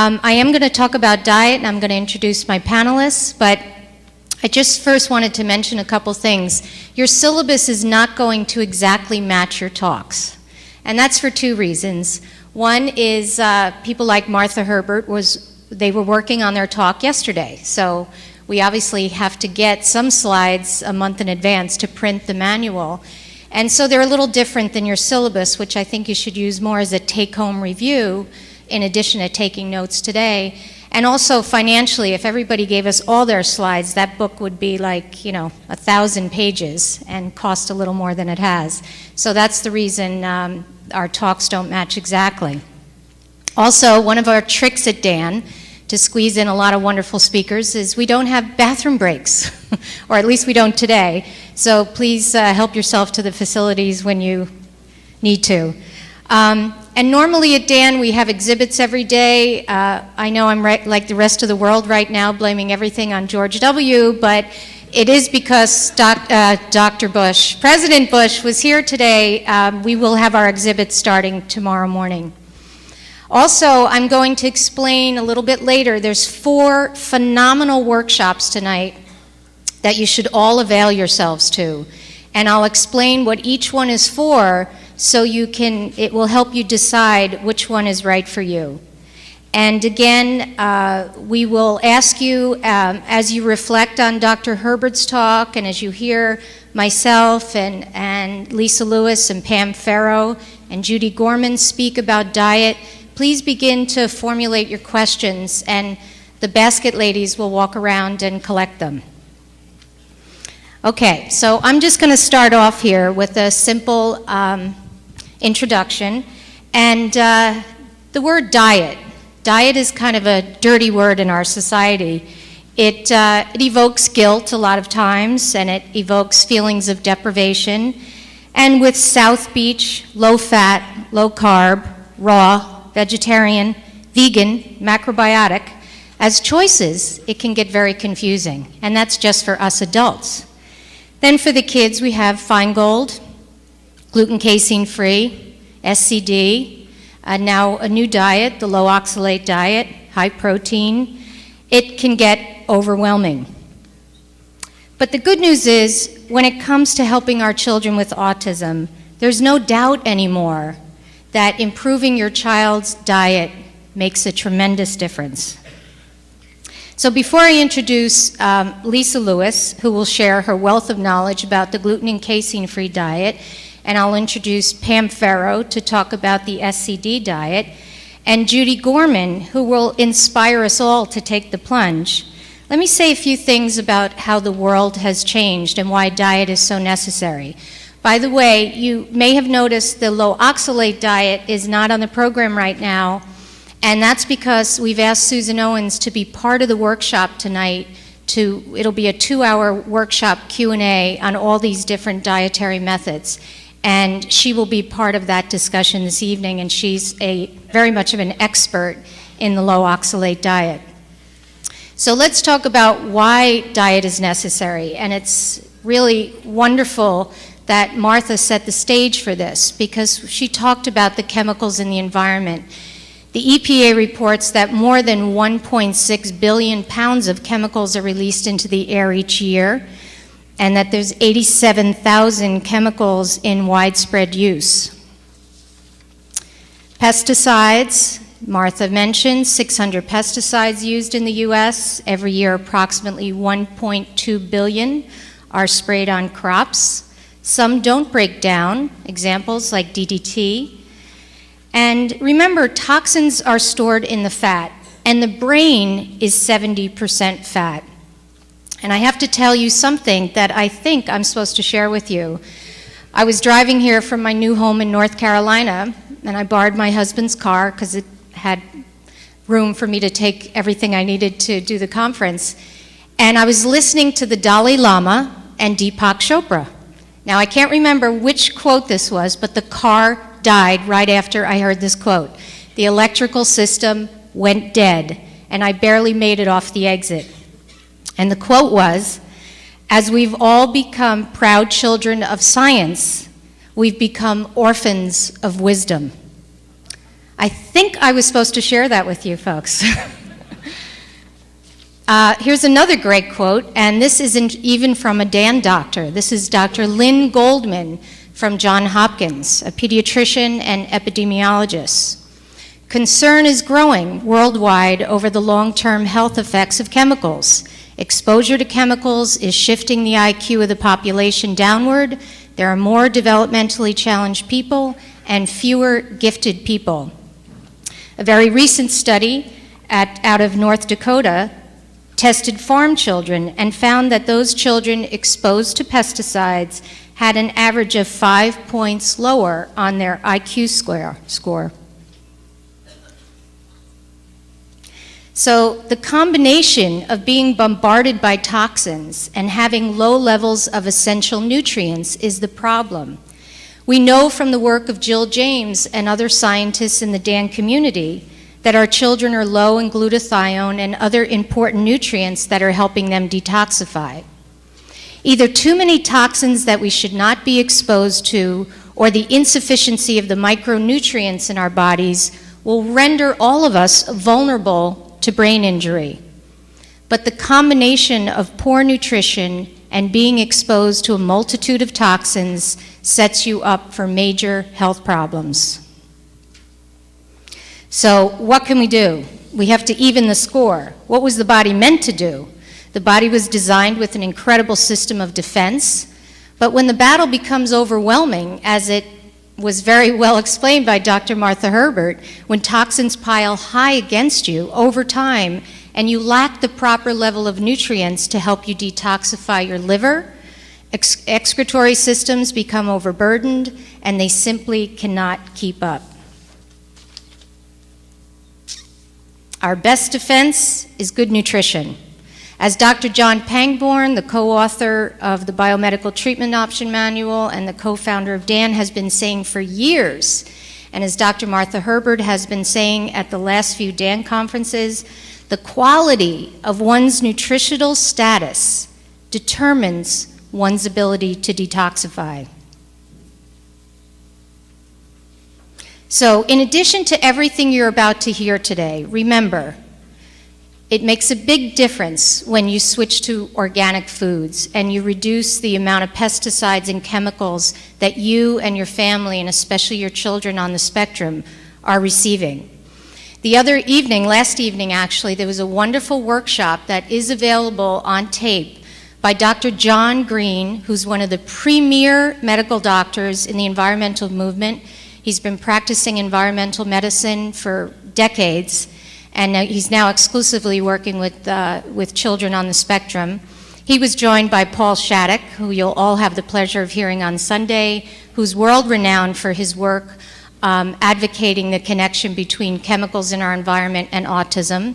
I am going to talk about diet, and I'm going to introduce my panelists, but I just first wanted to mention a couple things. Your syllabus is not going to exactly match your talks, and that's for two reasons. One is people like Martha Herbert, they were working on their talk yesterday, so we obviously have to get some slides a month in advance to print the manual. And so they're a little different than your syllabus, which I think you should use more as a take-home review in addition to taking notes today. And also financially, if everybody gave us all their slides, that book would be like, 1,000 pages and cost a little more than it has. So that's the reason our talks don't match exactly. Also, one of our tricks at Dan to squeeze in a lot of wonderful speakers is we don't have bathroom breaks, or at least we don't today. So please help yourself to the facilities when you need to. And normally at Dan we have exhibits every day. I know I'm like the rest of the world right now, blaming everything on George W., but it is because Dr. Bush, President Bush, was here today. We will have our exhibit starting tomorrow morning. Also, I'm going to explain a little bit later, there's 4 phenomenal workshops tonight that you should all avail yourselves to. And I'll explain what each one is for so it will help you decide which one is right for you. And again, we will ask you, as you reflect on Dr. Herbert's talk and as you hear myself and Lisa Lewis and Pam Farrow and Judy Gorman speak about diet, please begin to formulate your questions, and the basket ladies will walk around and collect them. Okay, so I'm just going to start off here with a simple introduction. And the word diet. Diet is kind of a dirty word in our society. It evokes guilt a lot of times, and it evokes feelings of deprivation. And with South Beach, low fat, low carb, raw, vegetarian, vegan, macrobiotic, as choices, it can get very confusing, and that's just for us adults. Then for the kids, we have Feingold, gluten casein free, SCD, now a new diet, the low oxalate diet, high protein. It can get overwhelming. But the good news is, when it comes to helping our children with autism, there's no doubt anymore that improving your child's diet makes a tremendous difference. So before I introduce Lisa Lewis, who will share her wealth of knowledge about the gluten and casein-free diet, and I'll introduce Pam Farrow to talk about the SCD diet, and Judy Gorman, who will inspire us all to take the plunge, let me say a few things about how the world has changed and why diet is so necessary. By the way, you may have noticed the low oxalate diet is not on the program right now, and that's because we've asked Susan Owens to be part of the workshop tonight. It'll be a 2-hour workshop Q&A on all these different dietary methods, and she will be part of that discussion this evening, and she's very much of an expert in the low oxalate diet. So let's talk about why diet is necessary, and it's really wonderful that Martha set the stage for this, because she talked about the chemicals in the environment. The EPA reports that more than 1.6 billion pounds of chemicals are released into the air each year, and that there's 87,000 chemicals in widespread use. Pesticides, Martha mentioned 600 pesticides used in the US. Every year, approximately 1.2 billion are sprayed on crops. Some don't break down, examples like DDT. And remember, toxins are stored in the fat, and the brain is 70% fat. And I have to tell you something that I think I'm supposed to share with you. I was driving here from my new home in North Carolina, and I borrowed my husband's car because it had room for me to take everything I needed to do the conference. And I was listening to the Dalai Lama and Deepak Chopra. Now, I can't remember which quote this was, but the car died right after I heard this quote. The electrical system went dead, and I barely made it off the exit. And the quote was, "As we've all become proud children of science, we've become orphans of wisdom." I think I was supposed to share that with you folks. Here's another great quote, and this isn't even from a Dan doctor. This is Dr. Lynn Goldman from Johns Hopkins, a pediatrician and epidemiologist. Concern is growing worldwide over the long-term health effects of chemicals. Exposure to chemicals is shifting the IQ of the population downward. There are more developmentally challenged people and fewer gifted people. A very recent study out of North Dakota tested farm children and found that those children exposed to pesticides had an average of 5 points lower on their IQ score. So the combination of being bombarded by toxins and having low levels of essential nutrients is the problem. We know from the work of Jill James and other scientists in the Dan community that our children are low in glutathione and other important nutrients that are helping them detoxify. Either too many toxins that we should not be exposed to, or the insufficiency of the micronutrients in our bodies will render all of us vulnerable to brain injury. But the combination of poor nutrition and being exposed to a multitude of toxins sets you up for major health problems. So what can we do? We have to even the score. What was the body meant to do? The body was designed with an incredible system of defense, but when the battle becomes overwhelming, as it was very well explained by Dr. Martha Herbert, when toxins pile high against you over time and you lack the proper level of nutrients to help you detoxify your liver, excretory systems become overburdened and they simply cannot keep up. Our best defense is good nutrition. As Dr. John Pangborn, the co-author of the Biomedical Treatment Option Manual and the co-founder of Dan, has been saying for years, and as Dr. Martha Herbert has been saying at the last few Dan conferences, the quality of one's nutritional status determines one's ability to detoxify. So, in addition to everything you're about to hear today, remember, it makes a big difference when you switch to organic foods and you reduce the amount of pesticides and chemicals that you and your family, and especially your children on the spectrum, are receiving. The other evening, last evening actually, there was a wonderful workshop that is available on tape by Dr. John Green, who's one of the premier medical doctors in the environmental movement. He's been practicing environmental medicine for decades, and he's now exclusively working with children on the spectrum. He was joined by Paul Shattuck, who you'll all have the pleasure of hearing on Sunday, who's world-renowned for his work advocating the connection between chemicals in our environment and autism.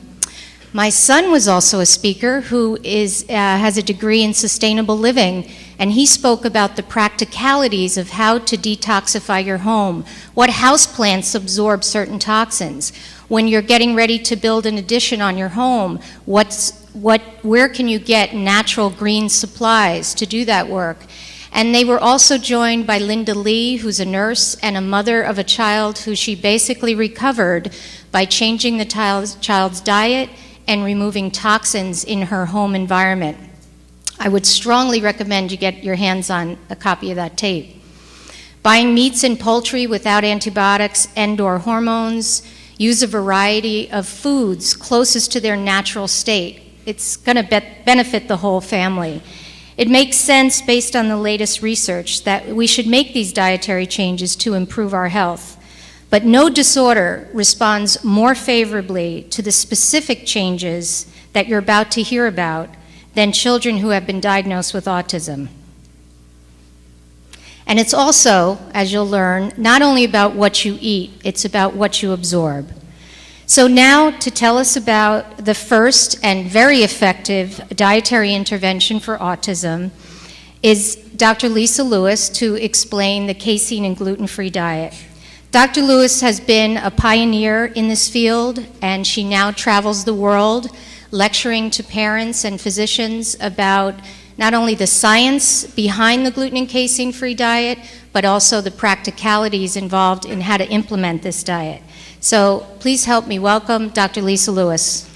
My son was also a speaker who has a degree in sustainable living, and he spoke about the practicalities of how to detoxify your home, what houseplants absorb certain toxins. When you're getting ready to build an addition on your home, where can you get natural green supplies to do that work? And they were also joined by Linda Lee, who's a nurse and a mother of a child who she basically recovered by changing the child's diet and removing toxins in her home environment. I would strongly recommend you get your hands on a copy of that tape. Buying meats and poultry without antibiotics and/or hormones, use a variety of foods closest to their natural state. It's going to benefit the whole family. It makes sense based on the latest research that we should make these dietary changes to improve our health. But no disorder responds more favorably to the specific changes that you're about to hear about than children who have been diagnosed with autism. And it's also, as you'll learn, not only about what you eat, it's about what you absorb. So now, to tell us about the first and very effective dietary intervention for autism is Dr. Lisa Lewis to explain the casein and gluten-free diet. Dr. Lewis has been a pioneer in this field, and she now travels the world lecturing to parents and physicians about not only the science behind the gluten and casein-free diet, but also the practicalities involved in how to implement this diet. So please help me welcome Dr. Lisa Lewis.